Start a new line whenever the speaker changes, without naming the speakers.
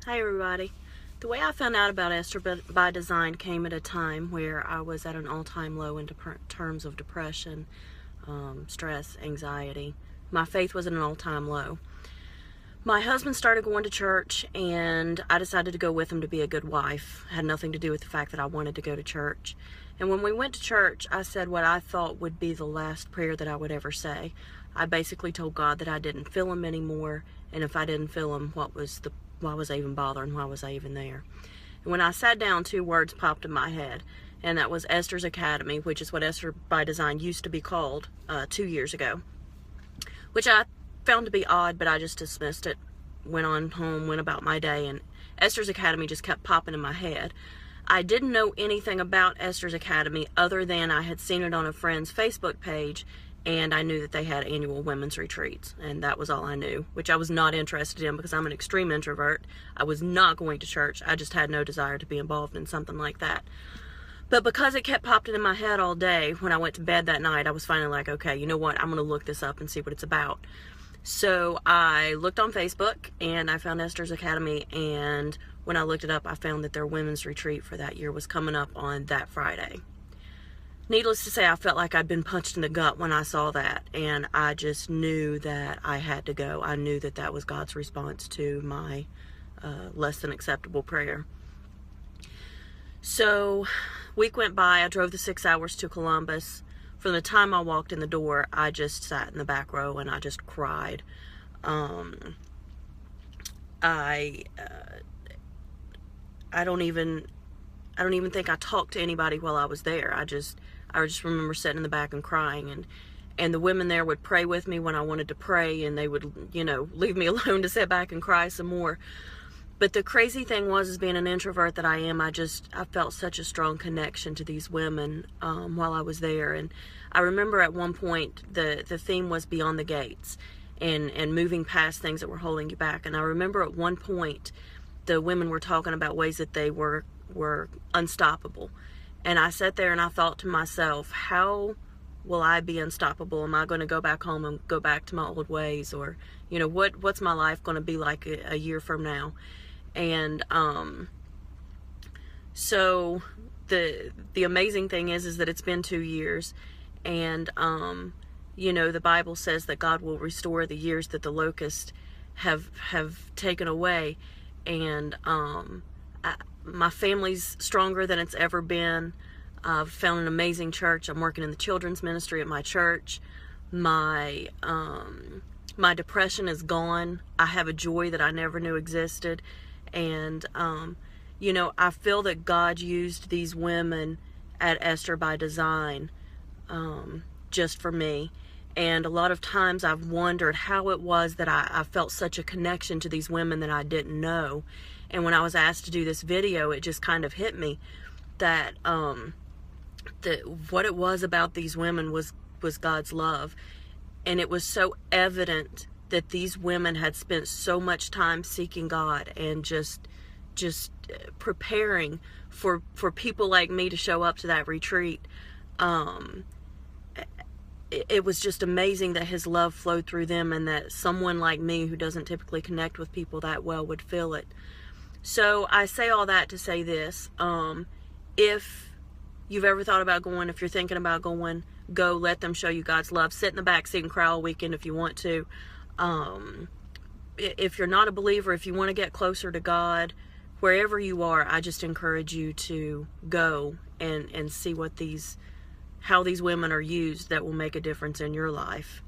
Hi everybody. The way I found out about Esther by Design came at a time where I was at an all-time low in terms of depression, stress, anxiety. My faith was at an all-time low. My husband started going to church and I decided to go with him to be a good wife. It had nothing to do with the fact that I wanted to go to church. And when we went to church, I said what I thought would be the last prayer that I would ever say. I basically told God that I didn't feel him anymore, and if I didn't feel him, why was I even bothering? Why was I even there? And when I sat down, two words popped in my head, and that was Esther's Academy, which is what Esther by Design used to be called 2 years ago, which I found to be odd, but I just dismissed it, went on home, went about my day, and Esther's Academy just kept popping in my head. I didn't know anything about Esther's Academy other than I had seen it on a friend's Facebook page, and I knew that they had annual women's retreats, and that was all I knew, which I was not interested in because I'm an extreme introvert. I was not going to church. I just had no desire to be involved in something like that. But because it kept popping in my head all day, when I went to bed that night, I was finally like, okay, you know what? I'm going to look this up and see what it's about. So I looked on Facebook, and I found Esther's Academy, and when I looked it up, I found that their women's retreat for that year was coming up on that Friday. Needless to say, I felt like I'd been punched in the gut when I saw that, and I just knew that I had to go. I knew that that was God's response to my less than acceptable prayer. So, week went by. I drove the 6 hours to Columbus. From the time I walked in the door, I just sat in the back row and I just cried. I don't even think I talked to anybody while I was there. I just remember sitting in the back and crying, and the women there would pray with me when I wanted to pray, and they would, leave me alone to sit back and cry some more. But the crazy thing was, as being an introvert that I am, I felt such a strong connection to these women while I was there. And I remember at one point the theme was beyond the gates and moving past things that were holding you back. And I remember at one point the women were talking about ways that they were unstoppable. And I sat there and I thought to myself, how will I be unstoppable? Am I going to go back home and go back to my old ways? Or, what's my life going to be like a year from now? And so the amazing thing is that it's been 2 years, and the Bible says that God will restore the years that the locusts have taken away. And my family's stronger than it's ever been. I've found an amazing church. I'm working in the children's ministry at my church. My depression is gone. I have a joy that I never knew existed. And, I feel that God used these women at Esther by Design just for me. And a lot of times I've wondered how it was that I felt such a connection to these women that I didn't know. And when I was asked to do this video, it just kind of hit me that what it was about these women was God's love. And it was so evident that these women had spent so much time seeking God and just preparing for people like me to show up to that retreat. It was just amazing that his love flowed through them, and that someone like me who doesn't typically connect with people that well would feel it. So I say all that to say this. If you've ever thought about going, if you're thinking about going, go. Let them show you God's love. Sit in the back seat and cry all weekend if you want to. If you're not a believer, if you want to get closer to God, wherever you are, I just encourage you to go and see how these women are used that will make a difference in your life.